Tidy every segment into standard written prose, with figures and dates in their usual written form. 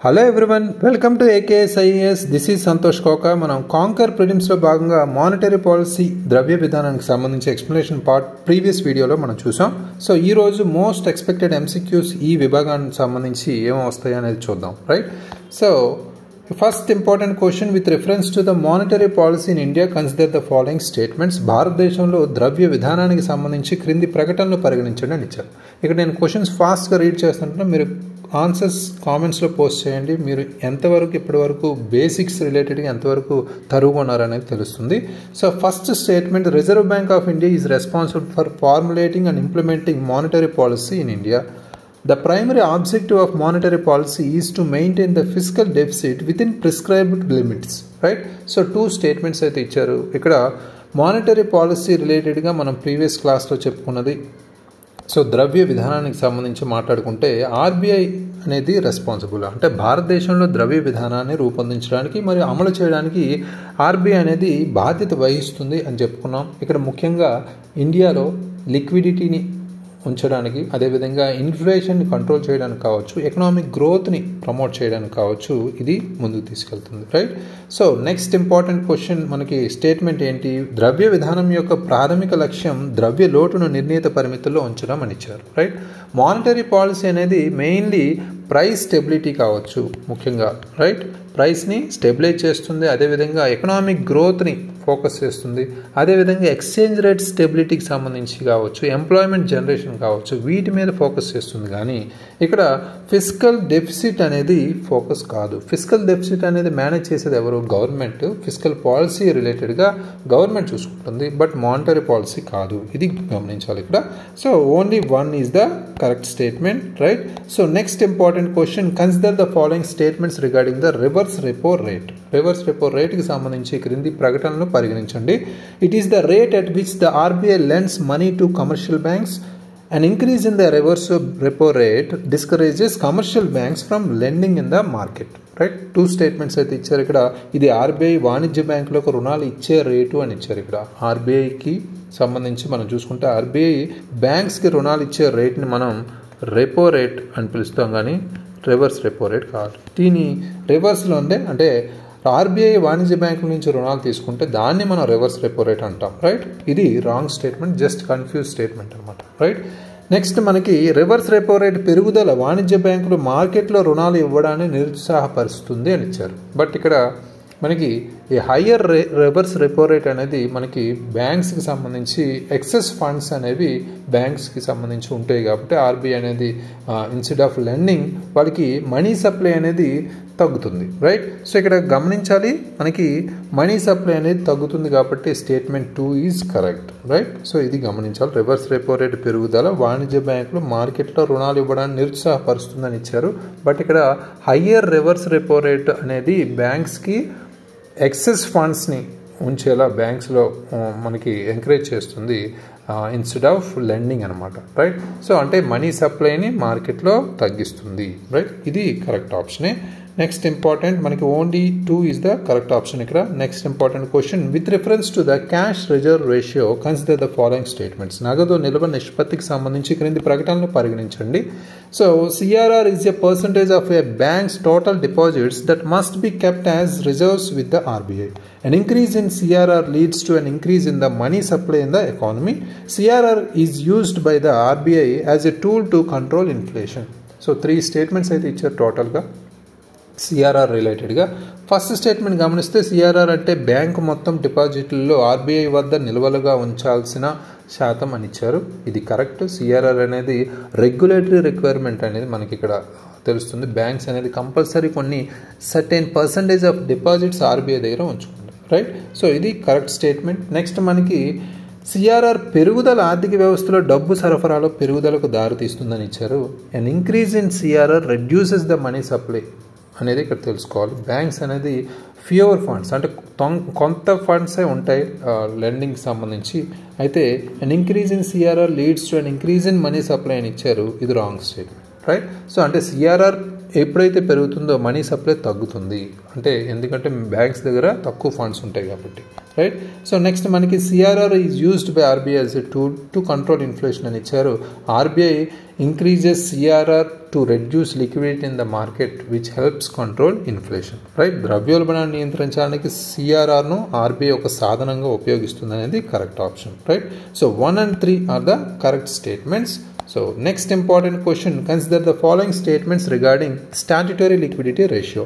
Hello everyone, welcome to AKSIAS. This is Santosh Koka. మనం conquer ప్రిలిమ్స్లో భాగంగా మానిటరీ పాలసీ ద్రవ్య విధానానికి సంబంధించి ఎక్స్ప్లెనేషన్ పార్ట్ ప్రీవియస్ వీడియోలో మనం చూసాం. సో ఈరోజు మోస్ట్ ఎక్స్పెక్టెడ్ MCQs ఈ విభాగానికి సంబంధించి ఏమో వస్తాయి అనేది చూద్దాం, right? So first important question with reference to the monetary policy in India consider the following statements. భారతదేశంలో ద్రవ్య విధానానికి సంబంధించి క్రింది ప్రకటనలు పరిగణించండి అని ఇచ్చారు. ఇక్కడ నేను క్వశ్చన్స్ ఫాస్ట్గా రీడ్ చేస్తుంటే మీరు ఆన్సర్స్ కామెంట్స్లో పోస్ట్ చేయండి. మీరు ఎంతవరకు ఇప్పటివరకు బేసిక్స్ రిలేటెడ్గా ఎంతవరకు తరుగున్నారనేది తెలుస్తుంది. So first statement, reserve bank of India is responsible for formulating and implementing monetary policy in India. The primary objective of monetary policy is to maintain the fiscal deficit within prescribed limits, right? So two statements అయితే ఇచ్చారు. ఇక్కడ monetary policy రిలేటెడ్గా మనం previous క్లాస్లో చెప్పుకున్నది. So ద్రవ్య విధానానికి సంబంధించి మాట్లాడుకుంటే ఆర్బీఐ అనేది రెస్పాన్సిబుల్, అంటే భారతదేశంలో ద్రవ్య విధానాన్ని రూపొందించడానికి మరియు అమలు చేయడానికి ఆర్బీఐ అనేది బాధ్యత వహిస్తుంది అని చెప్పుకున్నాం. ఇక్కడ ముఖ్యంగా ఇండియాలో లిక్విడిటీని ఉంచడానికి, అదేవిధంగా ఇన్ఫ్లేషన్ని కంట్రోల్ చేయడానికి కావచ్చు, ఎకనామిక్ గ్రోత్ని ప్రమోట్ చేయడానికి కావచ్చు, ఇది ముందుకు తీసుకెళ్తుంది, right? So next important question మనకి స్టేట్మెంట్ ఏంటి? ద్రవ్య విధానం యొక్క ప్రాథమిక లక్ష్యం ద్రవ్య లోటును నిర్ణీత పరిమితుల్లో ఉంచడం అని ఇచ్చారు, రైట్? మానిటరీ పాలసీ అనేది మెయిన్లీ ప్రైస్ స్టెబిలిటీ కావచ్చు ముఖ్యంగా, రైట్? ప్రైస్ని స్టెబిలైజ్ చేస్తుంది, అదేవిధంగా ఎకనామిక్ గ్రోత్ని ఫోకస్ చేస్తుంది, అదేవిధంగా ఎక్స్చేంజ్ రేట్ స్టెబిలిటీకి సంబంధించి కావచ్చు, ఎంప్లాయ్మెంట్ జనరేషన్ కావచ్చు, వీటి మీద ఫోకస్ చేస్తుంది. కానీ ఇక్కడ ఫిస్కల్ డెఫిసిట్ అనేది ఫోకస్ కాదు. ఫిస్కల్ డెఫిసిట్ అనేది మేనేజ్ చేసేది ఎవరు? గవర్నమెంట్. ఫిస్కల్ పాలసీ రిలేటెడ్గా గవర్నమెంట్ చూసుకుంటుంది, బట్ మానిటరీ పాలసీ కాదు. ఇది గమనించాలి ఇక్కడ. So only one is the correct statement, right? So next important question, consider the following statements regarding the reverse repo rate. Reverse repo రేట్కి సంబంధించి క్రింది ప్రకటనలు పరిగణించండి. It is the rate at which the RBI lends money to commercial banks. An increase in the reverse repo rate discourages commercial banks from lending in the market, right? Two statements అయితే ఇచ్చారు ఇక్కడ. ఇది RBI వాణిజ్య బ్యాంకులకు రుణాలు ఇచ్చే rate అని ఇచ్చారు ఇక్కడ. ఆర్బీఐకి సంబంధించి మనం చూసుకుంటే ఆర్బీఐ బ్యాంక్స్కి రుణాలు ఇచ్చే రేట్ని మనం రెపో రేట్ అని పిలుస్తాం, కానీ రివర్స్ రెపో రేట్ కాదు. దీని రివర్స్లో అంటే ఆర్బీఐ వాణిజ్య బ్యాంకుల నుంచి రుణాలు తీసుకుంటే దాన్ని మనం రివర్స్ రెపో రేట్ అంటాం, రైట్? ఇది wrong statement, just confuse statement అనమాట, రైట్? నెక్స్ట్ మనకి రివర్స్ రెపో రేట్ పెరుగుదల వాణిజ్య బ్యాంకులు మార్కెట్లో రుణాలు ఇవ్వడాన్ని నిరుత్సాహపరుస్తుంది అని ఇచ్చారు. బట్ ఇక్కడ మనకి ఈ హయ్యర్ రివర్స్ రెపో రేట్ అనేది మనకి బ్యాంక్స్కి సంబంధించి ఎక్సెస్ ఫండ్స్ అనేవి బ్యాంక్స్కి సంబంధించి ఉంటాయి కాబట్టి ఆర్బీఐ అనేది ఇన్స్టెడ్ ఆఫ్ లెండింగ్ వాళ్ళకి మనీ సప్లై అనేది తగ్గుతుంది, రైట్? సో ఇక్కడ గమనించాలి, మనకి మనీ సప్లై అనేది తగ్గుతుంది కాబట్టి statement 2 is correct, right? So ఇది గమనించాలి. రివర్స్ రెపో రేట్ పెరుగుదల వాణిజ్య బ్యాంకులు మార్కెట్లో రుణాలు ఇవ్వడానికి నిరుత్సాహపరుస్తుందని ఇచ్చారు. బట్ ఇక్కడ హయ్యర్ రివర్స్ రెపో రేట్ అనేది బ్యాంక్స్కి ఎక్సెస్ ఫండ్స్ని ఉంచేలా బ్యాంక్స్లో మనకి ఎంకరేజ్ చేస్తుంది ఇన్స్టెడ్ ఆఫ్ లెండింగ్ అనమాట, రైట్? సో అంటే మనీ సప్లైని మార్కెట్లో తగ్గిస్తుంది, రైట్? ఇది కరెక్ట్ ఆప్షనే. నెక్స్ట్ ఇంపార్టెంట్, మనకి only 2 is the correct option ఇక్కడ. Next important question, with reference to the cash reserve ratio consider the following statements. నగదు నిల్వ నిష్పత్తికి సంబంధించి క్రింది ప్రకటనలు పరిగణించండి. So CRR is a percentage of a bank's total deposits that must be kept as reserves with the RBI. An increase in CRR leads to an increase in the money supply in the economy. CRR is used by the RBI as a tool to control inflation. So 3 statements అయితే ఇచ్చారు టోటల్గా CRR రిలేటెడ్గా. First statement గమనిస్తే CRR అంటే bank మొత్తం డిపాజిట్లలో RBI వద్ద నిల్వలుగా ఉంచాల్సిన శాతం అని ఇచ్చారు. ఇది కరెక్ట్. సిఆర్ఆర్ అనేది రెగ్యులేటరీ రిక్వైర్మెంట్ అనేది మనకి ఇక్కడ తెలుస్తుంది. బ్యాంక్స్ అనేది కంపల్సరీ కొన్ని certain percentage of deposits RBI దగ్గర ఉంచుకుంటారు, రైట్? సో ఇది కరెక్ట్ స్టేట్మెంట్. నెక్స్ట్ మనకి సిఆర్ఆర్ పెరుగుదల ఆర్థిక వ్యవస్థలో డబ్బు సరఫరాలో పెరుగుదలకు దారితీస్తుందని ఇచ్చారు. And increase in CRR reduces the money supply అనేది ఇక్కడ తెలుసుకోవాలి. బ్యాంక్స్ అనేది ఫ్యూవర్ ఫండ్స్, అంటే కొంత ఫండ్సే ఉంటాయి లెండింగ్కి సంబంధించి. అయితే an increase in CRR leads to an increase in money supply అని ఇచ్చారు. ఇది రాంగ్ స్టేట్మెంట్, రైట్? సో అంటే సిఆర్ఆర్ ఎప్పుడైతే పెరుగుతుందో మనీ సప్లై తగ్గుతుంది, అంటే ఎందుకంటే బ్యాంక్స్ దగ్గర తక్కువ ఫండ్స్ ఉంటాయి కాబట్టి, రైట్? సో నెక్స్ట్ మనకి CRR is used by RBI as a tool to control inflation అని ఇచ్చారు. RBI increases CRR to reduce liquidity in the market which helps control inflation. Right? ద్రవ్యోల్బణాన్ని నియంత్రించడానికి CRR ను RBI ఒక సాధనంగా ఉపయోగిస్తుంది అనేది correct option. Right? So 1 and 3 are the correct statements. So next important question, consider the following statements regarding statutory liquidity ratio.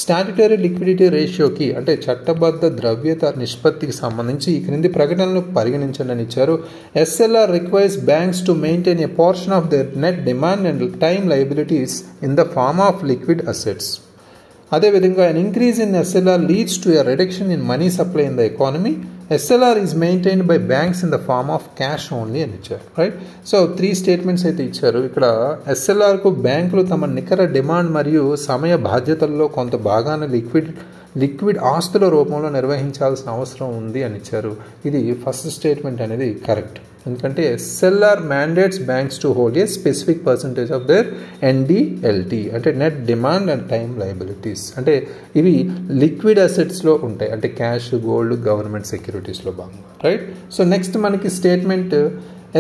Statutory liquidity రేషియోకి అంటే చట్టబద్ధ ద్రవ్యత నిష్పత్తికి సంబంధించి ఈ క్రింది ప్రకటనలు పరిగణించండి అని ఇచ్చారు. SLR requires banks to maintain a portion of their net demand and time liabilities in the form of liquid assets. అదేవిధంగా an increase in SLR leads to a reduction in money supply in the economy. SLR is maintained by banks in the form of cash only అని ఇచ్చారు. Right? So 3 statements అయితే ఇచ్చారు. ఇక్కడ SLRకు బ్యాంకులు తమ నికర demand మరియు సమయ బాధ్యతల్లో కొంత భాగాన్ని లిక్విడ్ ఆస్తుల రూపంలో నిర్వహించాల్సిన అవసరం ఉంది అని ఇచ్చారు. ఇది ఫస్ట్ స్టేట్మెంట్ అనేది కరెక్ట్. ఎందుకంటే SLR mandates banks to hold a specific percentage of their NDLT అంటే net demand and time liabilities. అంటే ఇవి లిక్విడ్ అసెట్స్లో ఉంటాయి, అంటే క్యాష్, గోల్డ్, గవర్నమెంట్ సెక్యూరిటీస్లో భాగంగా. రైట్? సో నెక్స్ట్ మనకి స్టేట్మెంట్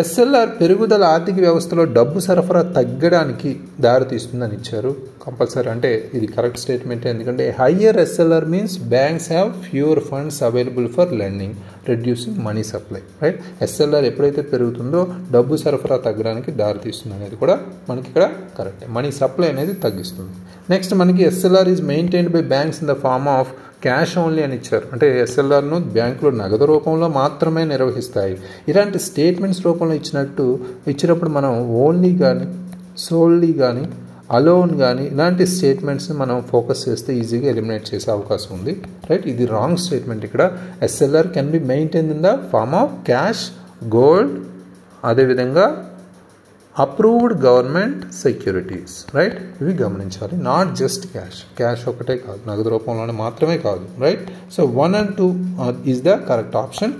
SLR పెరుగుదల ఆర్థిక వ్యవస్థలో డబ్బు సరఫరా తగ్గడానికి దారితీస్తుందని ఇచ్చారు. కంపల్సరీ అంటే ఇది కరెక్ట్ స్టేట్మెంట్. ఎందుకంటే higher SLR means banks have fewer funds available for lending, reducing money supply. Right? SLR ఎప్పుడైతే పెరుగుతుందో డబ్బు సరఫరా తగ్గడానికి దారితీస్తుంది అనేది కూడా మనకి ఇక్కడ కరెక్ట్. మనీ సప్లై అనేది తగ్గిస్తుంది. నెక్స్ట్ మనకి SLR is maintained by banks in the form of cash only అని ఇచ్చారు. అంటే SLRను బ్యాంకులు నగదు రూపంలో మాత్రమే నిర్వహిస్తాయి. ఇలాంటి స్టేట్మెంట్స్ రూపంలో ఇచ్చినప్పుడు మనం ఓన్లీ కానీ, సోల్లీ కానీ, అలోన్ కానీ ఇలాంటి స్టేట్మెంట్స్ని మనం ఫోకస్ చేస్తే ఈజీగా ఎలిమినేట్ చేసే అవకాశం ఉంది. రైట్? ఇది రాంగ్ స్టేట్మెంట్. ఇక్కడ SLR can be maintain in the form of cash, gold, అదేవిధంగా అప్రూవ్డ్ గవర్నమెంట్ సెక్యూరిటీస్. రైట్? ఇవి గమనించాలి. నాట్ జస్ట్ క్యాష్ ఒకటే కాదు, నగదు రూపంలోనే మాత్రమే కాదు. Right? So 1 and 2 is the correct option.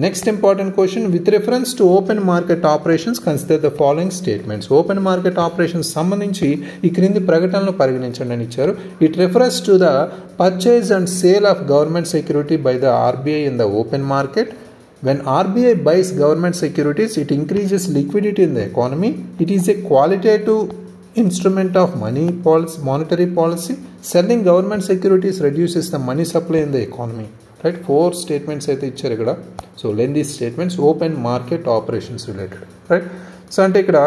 Next important question, with reference to open market operations consider the following statements. Open market operations సంబంధించి ఈ క్రింది ప్రకటనలు పరిగణించండి అని ఇచ్చారు. It reference to the purchase and sale of government security by the RBI in the open market. When RBI buys government securities, it increases liquidity in the economy. It is a qualitative instrument of monetary policy. Selling government securities reduces the money supply in the economy. Right? 4 statements అయితే ఇచ్చారు ఇక్కడ. So lengthy statements, open market operations related. Right? So అంటే ఇక్కడ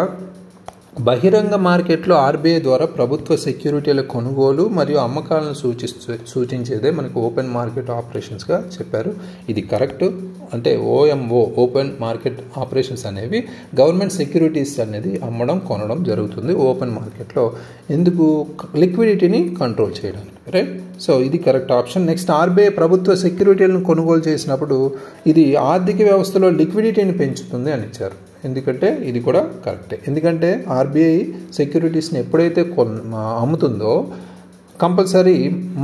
బహిరంగ మార్కెట్లో RBI ద్వారా ప్రభుత్వ సెక్యూరిటీల కొనుగోలు మరియు అమ్మకాలను సూచించేదే మనకు ఓపెన్ మార్కెట్ ఆపరేషన్స్గా చెప్పారు. ఇది కరెక్ట్. అంటే OMO ఓపెన్ మార్కెట్ ఆపరేషన్స్ అనేవి గవర్నమెంట్ సెక్యూరిటీస్ అనేది అమ్మడం, కొనడం జరుగుతుంది ఓపెన్ మార్కెట్లో. ఎందుకు? లిక్విడిటీని కంట్రోల్ చేయడానికి. రైట్? సో ఇది కరెక్ట్ ఆప్షన్. నెక్స్ట్, RBI ప్రభుత్వ సెక్యూరిటీలను కొనుగోలు చేసినప్పుడు ఇది ఆర్థిక వ్యవస్థలో లిక్విడిటీని పెంచుతుంది అని ఇచ్చారు. ఎందుకంటే ఇది కూడా కరెక్టే. ఎందుకంటే RBI సెక్యూరిటీస్ని ఎప్పుడైతే అమ్ముతుందో కంపల్సరీ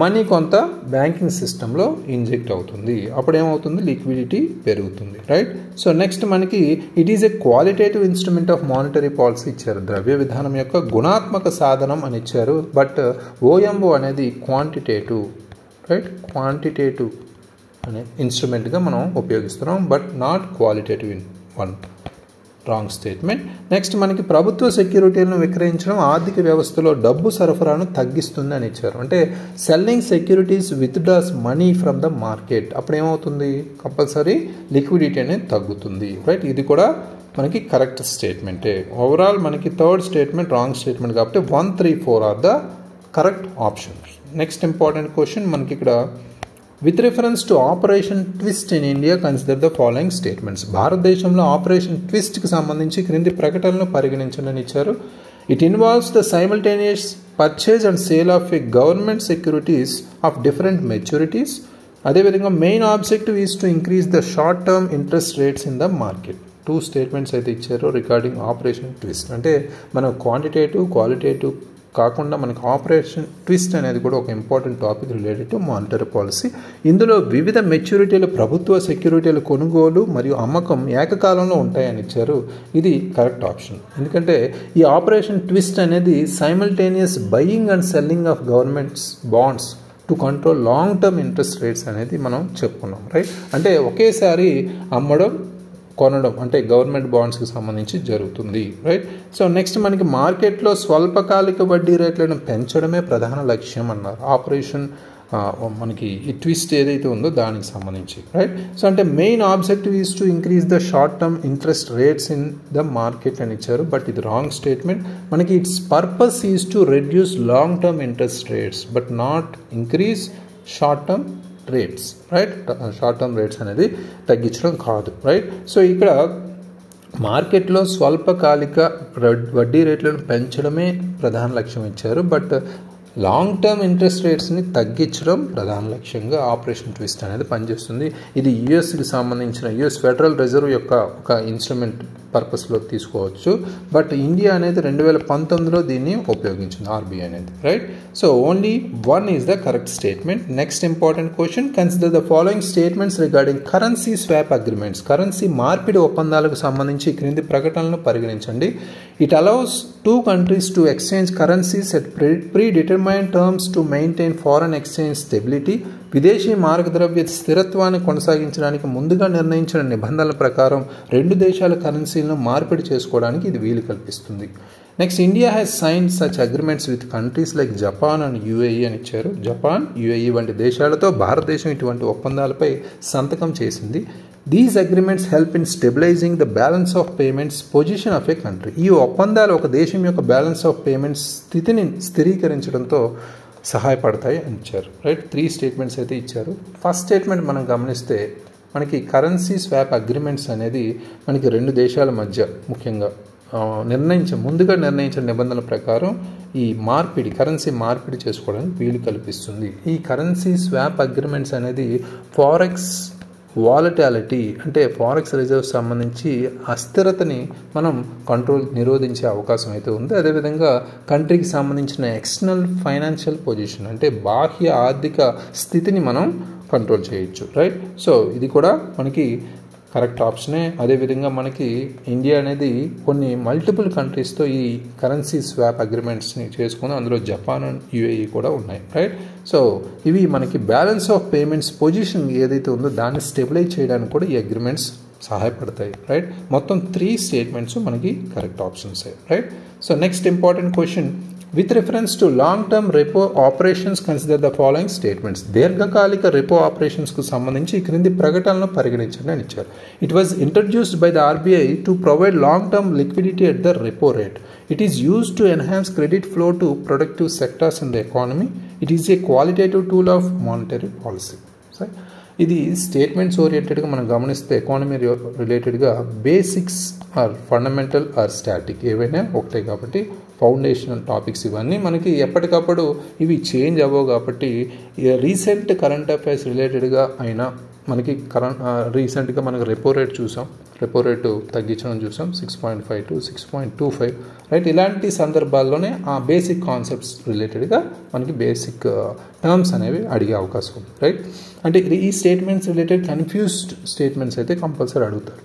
మనీ కొంత బ్యాంకింగ్ సిస్టంలో ఇంజెక్ట్ అవుతుంది. అప్పుడు ఏమవుతుంది? లిక్విడిటీ పెరుగుతుంది. రైట్? సో నెక్స్ట్ మనకి it is a qualitative instrument of monetary policy ఇచ్చారు. ద్రవ్య విధానం యొక్క గుణాత్మక సాధనం అని ఇచ్చారు. బట్ OMO అనేది క్వాంటిటేటివ్. రైట్? క్వాంటిటేటివ్ అనే ఇన్స్ట్రుమెంట్గా మనం ఉపయోగిస్తున్నాం, but not qualitative in one. Wrong statement. Next మనకి ప్రభుత్వ సెక్యూరిటీలను విక్రయించడం ఆర్థిక వ్యవస్థలో డబ్బు సరఫరాను తగ్గిస్తుంది అని ఇచ్చారు. అంటే selling securities withdraws money from the market. అప్పుడు ఏమవుతుంది? కంపల్సరీ లిక్విడిటీ అనేది తగ్గుతుంది. రైట్? ఇది కూడా మనకి కరెక్ట్ స్టేట్మెంటే. ఓవరాల్ మనకి థర్డ్ స్టేట్మెంట్ రాంగ్ స్టేట్మెంట్ కాబట్టి 1, 3, 4 are the correct options. Next important question మనకి ఇక్కడ, with reference to operation twist in India consider the following statements. భారతదేశంలో ఆపరేషన్ ట్విస్ట్కి సంబంధించి క్రింది ప్రకటనలు పరిగణించండి అని ఇచ్చారు. It involves the simultaneous purchase and sale of a government securities of different maturities. అదేవిధంగా main objective is to increase the short term interest rates in the market. 2 statements అయితే ఇచ్చారు రిగార్డింగ్ ఆపరేషన్ ట్విస్ట్. అంటే మనం quantitative, qualitative కాకుండా మనకి operation twist అనేది కూడా ఒక important topic related to monetary policy. ఇందులో వివిధ మెచ్యూరిటీల ప్రభుత్వ సెక్యూరిటీల కొనుగోలు మరియు అమ్మకం ఏకకాలంలో ఉంటాయని ఇచ్చారు. ఇది కరెక్ట్ ఆప్షన్. ఎందుకంటే ఈ ఆపరేషన్ ట్విస్ట్ అనేది simultaneous buying and selling of governments bonds to control long term interest rates అనేది మనం చెప్పుకున్నాం. రైట్? అంటే ఒకేసారి అమ్మడం, కొనడం అంటే గవర్నమెంట్ బాండ్స్కి సంబంధించి జరుగుతుంది, రైట్. సో నెక్స్ట్ మనకి మార్కెట్లో స్వల్పకాలిక వడ్డీ రేట్లను పెంచడమే ప్రధాన లక్ష్యం అన్నారు. ఆపరేషన్ మనకి ఈ ట్విస్ట్ ఏదైతే ఉందో దానికి సంబంధించి, రైట్. సో అంటే main objective is to increase the short term interest rates in the market అని ఇచ్చారు. బట్ ఇది రాంగ్ స్టేట్మెంట్. మనకి it's purpose is to reduce long term interest rates but not increase short term rates, right. Short term rates అనేది తగ్గించడం కాదు, right. So ఇక్కడ మార్కెట్లో స్వల్పకాలిక వడ్డీ రేట్లను పెంచడమే ప్రధాన లక్ష్యం ఇచ్చారు. బట్ లాంగ్ టర్మ్ ఇంట్రెస్ట్ రేట్స్ని తగ్గించడం ప్రధాన లక్ష్యంగా ఆపరేషన్ ట్విస్ట్ అనేది పనిచేస్తుంది. ఇది యుఎస్కి సంబంధించిన యుఎస్ ఫెడరల్ రిజర్వ్ యొక్క ఒక ఇన్స్ట్రుమెంట్ పర్పస్లో తీసుకోవచ్చు. బట్ ఇండియా అనేది 2019లో దీన్ని ఉపయోగించింది, ఆర్బీఐ అనేది, right. So only one is the correct statement. Next important question, consider the following statements regarding currency swap agreements. Currency మార్పిడి ఒప్పందాలకు సంబంధించి క్రింది ప్రకటనలను పరిగణించండి. It allows two countries to exchange currencies at predetermined terms to maintain foreign exchange stability. విదేశీ మార్గద్రవ్య స్థిరత్వాన్ని కొనసాగించడానికి ముందుగా నిర్ణయించిన నిబంధనల ప్రకారం రెండు దేశాల కరెన్సీలను మార్పిడి చేసుకోవడానికి ఇది వీలు కల్పిస్తుంది. Next, India has signed such agreements with countries like Japan and UAE అని ఇచ్చారు. జపాన్, యుఏఈ వంటి దేశాలతో భారతదేశం ఇటువంటి ఒప్పందాలపై సంతకం చేసింది. These agreements help in stabilising the balance of payments position of A country. ఈ ఒప్పందాలు ఒక దేశం యొక్క బ్యాలెన్స్ ఆఫ్ పేమెంట్స్ స్థితిని స్థిరీకరించడంతో సహాయపడతాయి అని ఇచ్చారు, రైట్. 3 స్టేట్మెంట్స్ అయితే ఇచ్చారు. ఫస్ట్ స్టేట్మెంట్ మనం గమనిస్తే మనకి కరెన్సీ స్వాప్ అగ్రిమెంట్స్ అనేది మనకి రెండు దేశాల మధ్య ముఖ్యంగా ముందుగా నిర్ణయించిన నిబంధనల ప్రకారం ఈ కరెన్సీ మార్పిడి చేసుకోవడానికి వీలు కల్పిస్తుంది. ఈ కరెన్సీ స్వాప్ అగ్రిమెంట్స్ అనేది ఫారెక్స్ వాలటాలిటీ అంటే ఫారెక్స్ రిజర్వ్ సంబంధించి అస్థిరతని మనం నిరోధించే అవకాశం అయితే ఉంది. అదేవిధంగా కంట్రీకి సంబంధించిన ఎక్స్టర్నల్ ఫైనాన్షియల్ పొజిషన్ అంటే బాహ్య ఆర్థిక స్థితిని మనం కంట్రోల్ చేయొచ్చు, రైట్. సో ఇది కూడా మనకి కరెక్ట్ ఆప్షనే. అదేవిధంగా మనకి ఇండియా అనేది కొన్ని మల్టిపుల్ కంట్రీస్తో ఈ కరెన్సీ స్వాప్ అగ్రిమెంట్స్ని చేసుకుని అందులో జపాన్ అండ్ యుఏఈ కూడా ఉన్నాయి, రైట్. సో ఇవి మనకి బ్యాలెన్స్ ఆఫ్ పేమెంట్స్ పొజిషన్ ఏదైతే ఉందో దాన్ని స్టెబిలైజ్ చేయడానికి కూడా ఈ అగ్రిమెంట్స్ సహాయపడతాయి, రైట్. మొత్తం 3 స్టేట్మెంట్స్ మనకి correct options, right. So next important question, with reference to long-term repo operations, consider the following statements. దీర్ఘకాలిక రెపో ఆపరేషన్స్కు సంబంధించి క్రింది ప్రకటనలను పరిగణించండి అని ఇచ్చారు. It was introduced by the RBI to provide long-term liquidity at the repo rate. It is used to enhance credit flow to productive sectors in the economy. It is a qualitative tool of monetary policy. ఇది statements ఓరియంటెడ్గా మనం గమనిస్తే economy రిలేటెడ్గా basics or fundamental or static ఏవైనా ఒకటే కాబట్టి foundational topics ఇవన్నీ మనకి ఎప్పటికప్పుడు ఇవి చేంజ్ అవ్వవు కాబట్టి రీసెంట్ కరెంట్ అఫైర్స్ రిలేటెడ్గా అయినా మనకి రీసెంట్గా మనకి రెపో రేట్ చూసాం, రెపో రేటు తగ్గించడం చూసాం 6.5 to 6.25, రైట్. ఇలాంటి సందర్భాల్లోనే ఆ బేసిక్ కాన్సెప్ట్స్ రిలేటెడ్గా మనకి బేసిక్ టర్మ్స్ అనేవి అడిగే అవకాశం ఉంది, రైట్. అంటే ఈ స్టేట్మెంట్స్ రిలేటెడ్ కన్ఫ్యూజ్డ్ స్టేట్మెంట్స్ అయితే కంపల్సరీ అడుగుతారు.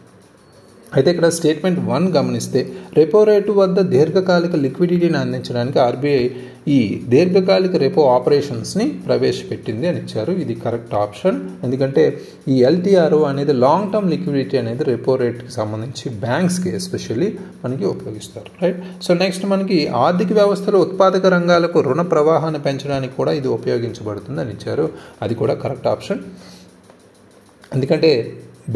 అయితే ఇక్కడ స్టేట్మెంట్ 1 గమనిస్తే రెపో రేటు వద్ద దీర్ఘకాలిక లిక్విడిటీని అందించడానికి ఆర్బీఐ ఈ దీర్ఘకాలిక రెపో ఆపరేషన్స్ని ప్రవేశపెట్టింది అని ఇచ్చారు. ఇది కరెక్ట్ ఆప్షన్. ఎందుకంటే ఈ ఎల్టీఆర్ఓ అనేది లాంగ్ టర్మ్ లిక్విడిటీ అనేది రెపో రేట్కి సంబంధించి బ్యాంక్స్కి ఎస్పెషల్లీ మనకి ఉపయోగిస్తారు, రైట్. సో నెక్స్ట్ మనకి ఆర్థిక వ్యవస్థలో ఉత్పాదక రంగాలకు రుణ ప్రవాహాన్ని పెంచడానికి కూడా ఇది ఉపయోగించబడుతుంది అని ఇచ్చారు. అది కూడా కరెక్ట్ ఆప్షన్. ఎందుకంటే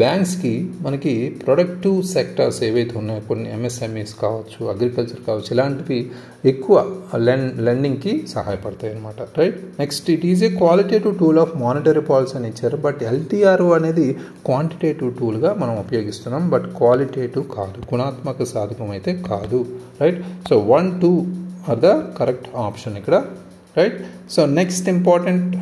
బ్యాంక్స్కి మనకి ప్రొడక్టివ్ సెక్టర్స్ ఏవైతే ఉన్నాయో కొన్ని ఎంఎస్ఎంఈస్ కావచ్చు, అగ్రికల్చర్ కావచ్చు, ఇలాంటివి ఎక్కువ లెండింగ్కి సహాయపడతాయి అన్నమాట, right. Next, it is a qualitative tool of monetary policy అని ఇచ్చారు. బట్ ఎల్టీఆర్ఓ అనేది క్వాంటిటేటివ్ టూల్గా మనం ఉపయోగిస్తున్నాం, బట్ క్వాలిటేటివ్ కాదు, గుణాత్మక సాధకం అయితే కాదు, right. So 1, 2 are the correct option ఇక్కడ, right. So next important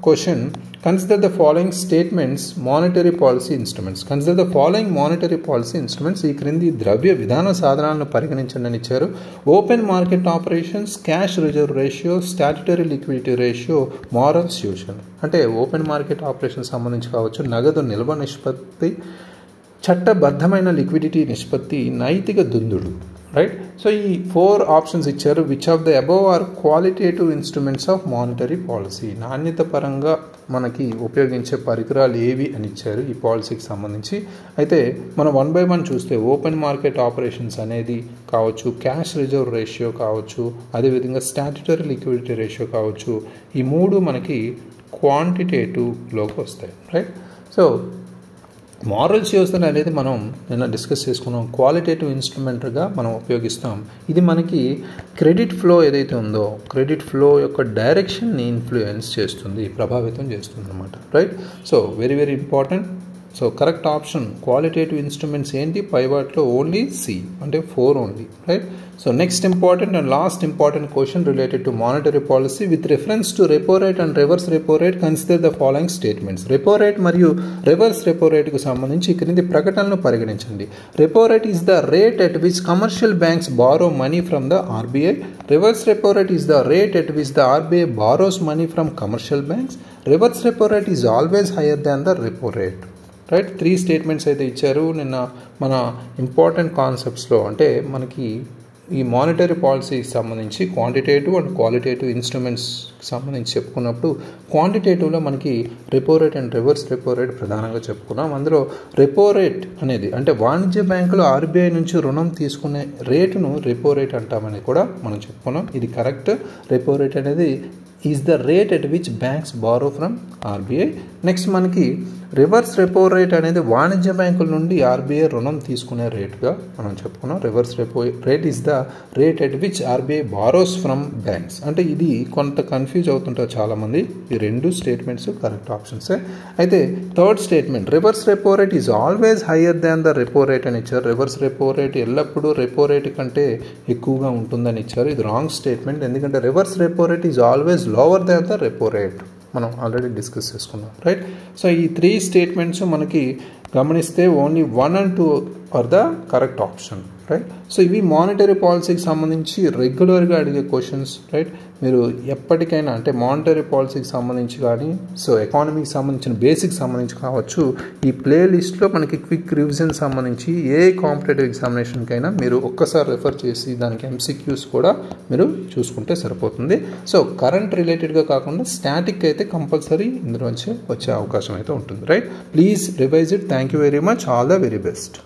question, consider the following statements monetary policy instruments. Consider the following monetary policy instruments. ఈ క్రింది ద్రవ్య విధాన సాధనాలను పరిగణించండి అని ఇచ్చారు. Open market operations, cash reserve ratio, statutory liquidity ratio, moral tuition. అంటే ఓపెన్ మార్కెట్ ఆపరేషన్ సంబంధించి కావచ్చు, నగదు నిల్వ నిష్పత్తి, చట్టబద్ధమైన లిక్విడిటీ నిష్పత్తి, నైతిక దుందుడు. రైట్. సో ఈ 4 ఆప్షన్స్ ఇచ్చారు. Which of the above are qualitative instruments of monetary policy. నాణ్యత పరంగా మనకి ఉపయోగించే పరికరాలు ఏవి అని ఇచ్చారు ఈ పాలసీకి సంబంధించి. అయితే మనం 1 by 1 చూస్తే ఓపెన్ మార్కెట్ ఆపరేషన్స్ అనేది కావచ్చు, క్యాష్ రిజర్వ్ రేషియో కావచ్చు, అదేవిధంగా స్టాట్యుటరీ లిక్విడిటీ రేషియో కావచ్చు, ఈ 3 మనకి క్వాంటిటేటివ్లోకి వస్తాయి. రైట్. సో మారల్ ష్యూస్టన్ అనేది మనం నిన్న డిస్కస్ చేసుకున్నాం. క్వాలిటేటివ్ ఇన్స్ట్రుమెంట్గా మనం ఉపయోగిస్తాం. ఇది మనకి క్రెడిట్ ఫ్లో ఏదైతే ఉందో క్రెడిట్ ఫ్లో యొక్క డైరెక్షన్ని ఇన్ఫ్లుయెన్స్ చేస్తుంది, ప్రభావితం చేస్తుంది అన్నమాట. Right. So very very important. So correct option qualitative instruments ఏంటి? పై వాటిలో ఓన్లీ సి, అంటే 4 only. Right. So next important and last important question related to monetary policy with reference to repo rate and reverse repo rate consider the following statements. Repo rate మరియు reverse repo రేట్కు సంబంధించి క్రింది ప్రకటనలు పరిగణించండి. Repo rate is the rate at which commercial banks borrow money from the RBI. Reverse repo rate is the rate at which the RBI borrows money from commercial banks. Reverse repo rate is always higher than the repo rate. Right. 3 statements అయితే ఇచ్చారు. నిన్న మన important కాన్సెప్ట్స్లో అంటే మనకి ఈ monetary పాలసీకి సంబంధించి quantitative and qualitative ఇన్స్ట్రుమెంట్స్కి సంబంధించి చెప్పుకున్నప్పుడు క్వాంటిటేటివ్లో మనకి repo rate and reverse repo rate ప్రధానంగా చెప్పుకున్నాం. అందులో రెపో రేట్ అనేది అంటే వాణిజ్య బ్యాంకులు ఆర్బీఐ నుంచి రుణం తీసుకునే రేటును రెపో రేట్ అంటామని కూడా మనం చెప్పుకున్నాం. ఇది కరెక్ట్. రెపో రేట్ అనేది is the rate at which banks borrow from RBI. Next మనకి రివర్స్ రెపో రేట్ అనేది వాణిజ్య బ్యాంకుల నుండి ఆర్బీఐ రుణం తీసుకునే రేటుగా మనం చెప్పుకున్నాం. Reverse repo rate is the rate at which RBI borrows from banks. అంటే ఇది కొంత కన్ఫ్యూజ్ అవుతుంటారు చాలామంది. ఈ 2 స్టేట్మెంట్స్ కరెక్ట్ ఆప్షన్సే. అయితే third statement reverse repo rate is always higher than the repo rate అని ఇచ్చారు. రివర్స్ రెపో రేట్ ఎల్లప్పుడూ రెపో రేట్ కంటే ఎక్కువగా ఉంటుందని ఇచ్చారు. ఇది రాంగ్ స్టేట్మెంట్. ఎందుకంటే reverse repo rate is always lower than the repo rate. మనం ఆల్రెడీ డిస్కస్ చేసుకున్నాం. రైట్. సో ఈ 3 స్టేట్మెంట్స్ మనకి గమనిస్తే only 1 and 2 are the correct option. Right. So ఇవి మానిటరీ పాలసీకి సంబంధించి రెగ్యులర్గా అడిగే క్వశ్చన్స్. రైట్. మీరు ఎప్పటికైనా అంటే మానిటరీ పాలసీకి సంబంధించి కానీ సో ఎకానమీకి సంబంధించిన బేసిక్ సంబంధించి కావచ్చు ఈ ప్లేలిస్ట్లో మనకి క్విక్ రివిజన్ సంబంధించి ఏ కాంపిటేటివ్ ఎగ్జామినేషన్కైనా మీరు ఒక్కసారి రెఫర్ చేసి దానికి ఎంసీక్యూస్ కూడా మీరు చూసుకుంటే సరిపోతుంది. సో కరెంట్ రిలేటెడ్గా కాకుండా స్టాటిక్ అయితే కంపల్సరీ ఇందులోంచి వచ్చే అవకాశం అయితే ఉంటుంది. Right. Please revise it. Thank you very much. All the very best.